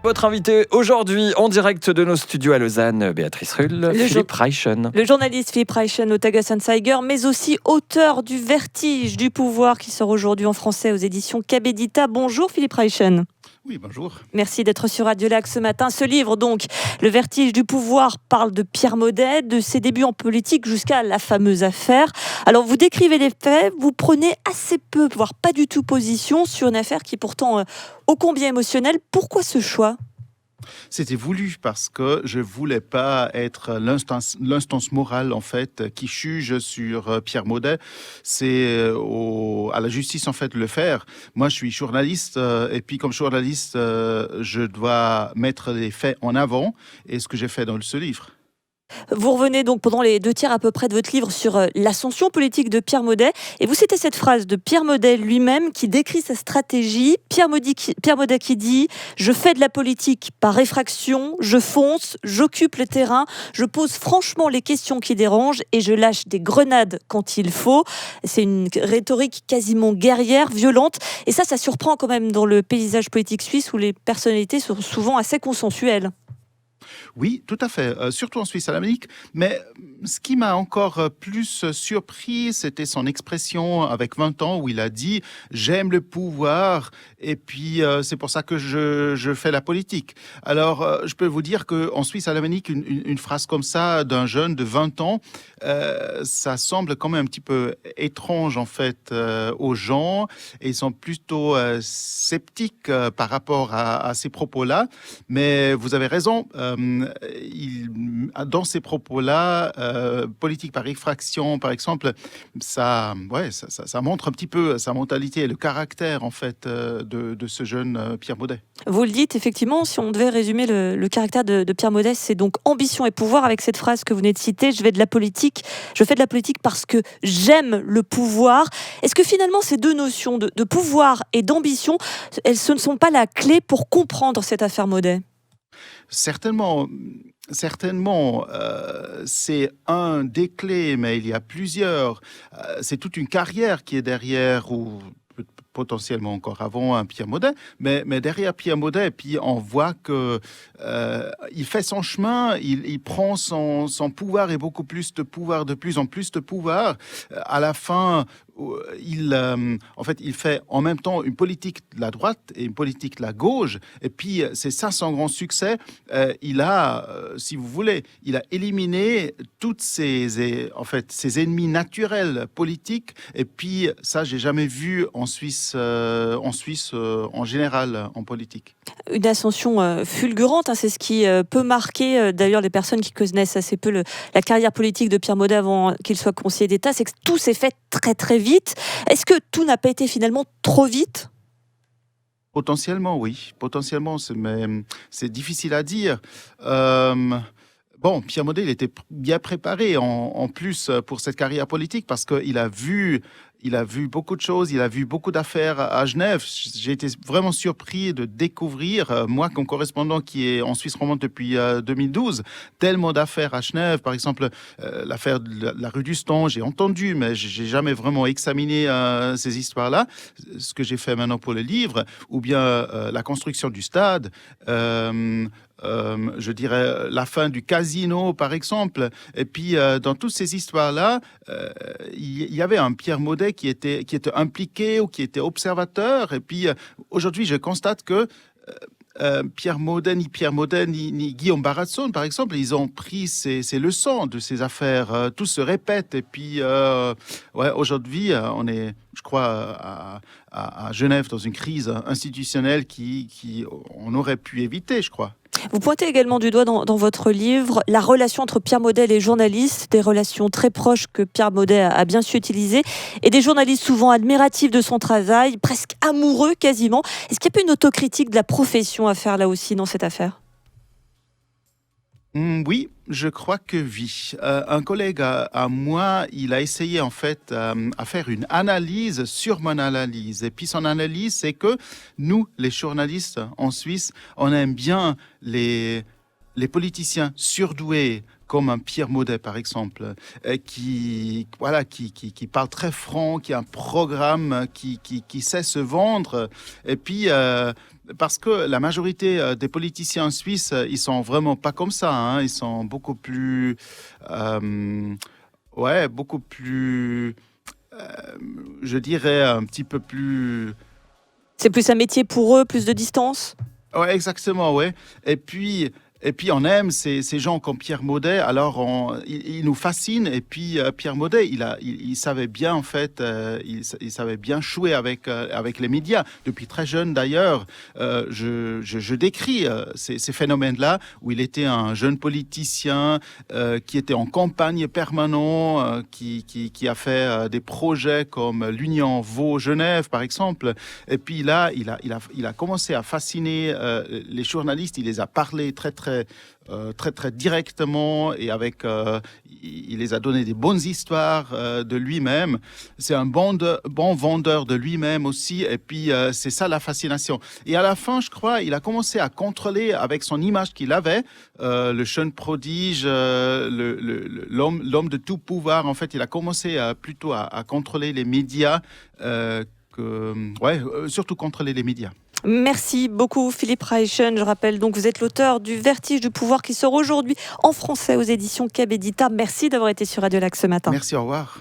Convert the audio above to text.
Votre invité aujourd'hui en direct de nos studios à Lausanne, Béatrice Rull, Philippe Reichen. Le journaliste Philippe Reichen au Tages-Anzeiger, mais aussi auteur du Vertige du pouvoir qui sort aujourd'hui en français aux éditions Kabedita. Bonjour Philippe Reichen. Oui, bonjour. Merci d'être sur Radio Lac ce matin. Ce livre, donc, Le Vertige du pouvoir, parle de Pierre Maudet, de ses débuts en politique jusqu'à la fameuse affaire. Alors, vous décrivez les faits, vous prenez assez peu, voire pas du tout position sur une affaire qui est pourtant ô combien émotionnelle. Pourquoi ce choix ? C'était voulu parce que je voulais pas être l'instance morale en fait qui juge sur Pierre Maudet. C'est à la justice en fait de le faire. Moi, je suis journaliste et puis comme journaliste, je dois mettre les faits en avant et ce que j'ai fait dans ce livre. Vous revenez donc pendant les 2 tiers à peu près de votre livre sur l'ascension politique de Pierre Maudet. Et vous citez cette phrase de Pierre Maudet lui-même qui décrit sa stratégie. Pierre Maudet qui dit « Je fais de la politique par effraction, je fonce, j'occupe le terrain, je pose franchement les questions qui dérangent et je lâche des grenades quand il faut ». C'est une rhétorique quasiment guerrière, violente. Et ça surprend quand même dans le paysage politique suisse où les personnalités sont souvent assez consensuelles. Oui, tout à fait, surtout en Suisse alémanique. Mais ce qui m'a encore plus surpris, c'était son expression avec 20 ans où il a dit « j'aime le pouvoir et puis c'est pour ça que je fais la politique ». Alors, je peux vous dire qu'en Suisse alémanique, une phrase comme ça d'un jeune de 20 ans, ça semble quand même un petit peu étrange en fait aux gens et ils sont plutôt sceptiques par rapport à ces propos-là. Mais vous avez raison. Dans ces propos-là, politique par effraction, par exemple, ça montre un petit peu sa mentalité et le caractère en fait de ce jeune Pierre Maudet. Vous le dites, effectivement, si on devait résumer le caractère de Pierre Maudet, c'est donc ambition et pouvoir avec cette phrase que vous venez de citer, je fais de la politique parce que j'aime le pouvoir. Est-ce que finalement ces deux notions de pouvoir et d'ambition, ce ne sont pas la clé pour comprendre cette affaire Maudet ? Certainement, c'est un des clés, mais il y a plusieurs. C'est toute une carrière qui est derrière, ou potentiellement encore avant un Pierre Maudet, mais derrière Pierre Maudet, et puis on voit que il fait son chemin, il prend son pouvoir et beaucoup plus de pouvoir, de plus en plus de pouvoir. À la fin, il fait en même temps une politique de la droite et une politique de la gauche, et puis c'est ça son grand succès. Il a, si vous voulez, il a éliminé toutes ses ennemis naturels politiques, et puis ça, j'ai jamais vu en Suisse en général en politique. Une ascension fulgurante, c'est ce qui peut marquer d'ailleurs les personnes qui connaissent assez peu la carrière politique de Pierre Maudet avant qu'il soit conseiller d'État, c'est que tout s'est fait très très vite. Est-ce que tout n'a pas été finalement trop vite ? Potentiellement, oui. Potentiellement, mais c'est difficile à dire. Pierre Maudet, il était bien préparé en plus pour cette carrière politique parce qu'il a vu beaucoup de choses, il a vu beaucoup d'affaires à Genève. J'ai été vraiment surpris de découvrir, moi comme correspondant qui est en Suisse romande depuis 2012, tellement d'affaires à Genève. Par exemple, l'affaire de la rue du Ston, j'ai entendu, mais j'ai jamais vraiment examiné ces histoires-là. Ce que j'ai fait maintenant pour le livre, ou bien la construction du stade, je dirais la fin du casino, par exemple. Et puis, dans toutes ces histoires-là, il y avait un Pierre Maudet qui était impliqué ou qui était observateur. Et puis, aujourd'hui, je constate que Pierre Maudet, ni Guillaume Baratsson, par exemple, ils ont pris ces leçons de ces affaires. Tout se répète. Et puis, aujourd'hui, on est, je crois, à Genève dans une crise institutionnelle qui on aurait pu éviter, je crois. Vous pointez également du doigt dans votre livre la relation entre Pierre Maudet et les journalistes, des relations très proches que Pierre Maudet a bien su utiliser, et des journalistes souvent admiratifs de son travail, presque amoureux quasiment. Est-ce qu'il n'y a pas une autocritique de la profession à faire là aussi dans cette affaire ? Oui, je crois que oui. Un collègue à moi, il a essayé en fait à faire une analyse sur mon analyse. Et puis son analyse, c'est que nous, les journalistes en Suisse, on aime bien les politiciens surdoués comme un Pierre Maudet, par exemple, qui parle très franc, qui a un programme, qui sait se vendre. Et puis, parce que la majorité des politiciens suisses, ils sont vraiment pas comme ça. Hein. Ils sont beaucoup plus... beaucoup plus... je dirais un petit peu plus... C'est plus un métier pour eux, plus de distance? Ouais, exactement, ouais. Et puis on aime ces gens comme Pierre Maudet. Alors il nous fascine. Et puis Pierre Maudet, il savait bien en fait, il savait bien jouer avec les médias depuis très jeune d'ailleurs. Je décris ces phénomènes-là où il était un jeune politicien qui était en campagne permanente, qui a fait des projets comme l'Union Vaud-Genève par exemple. Et puis là, il a commencé à fasciner les journalistes. Il les a parlé très directement et il les a donné des bonnes histoires de lui-même. C'est un bon vendeur de lui-même aussi, et puis c'est ça la fascination. Et à la fin, je crois, il a commencé à contrôler avec son image qu'il avait, le jeune prodige, l'homme de tout pouvoir. En fait, il a commencé plutôt à contrôler les médias, surtout contrôler les médias. Merci beaucoup Philippe Reichen. Je rappelle donc vous êtes l'auteur du Vertige du pouvoir qui sort aujourd'hui en français aux éditions Quai Éditeur. Merci d'avoir été sur Radio Lac ce matin. Merci, au revoir.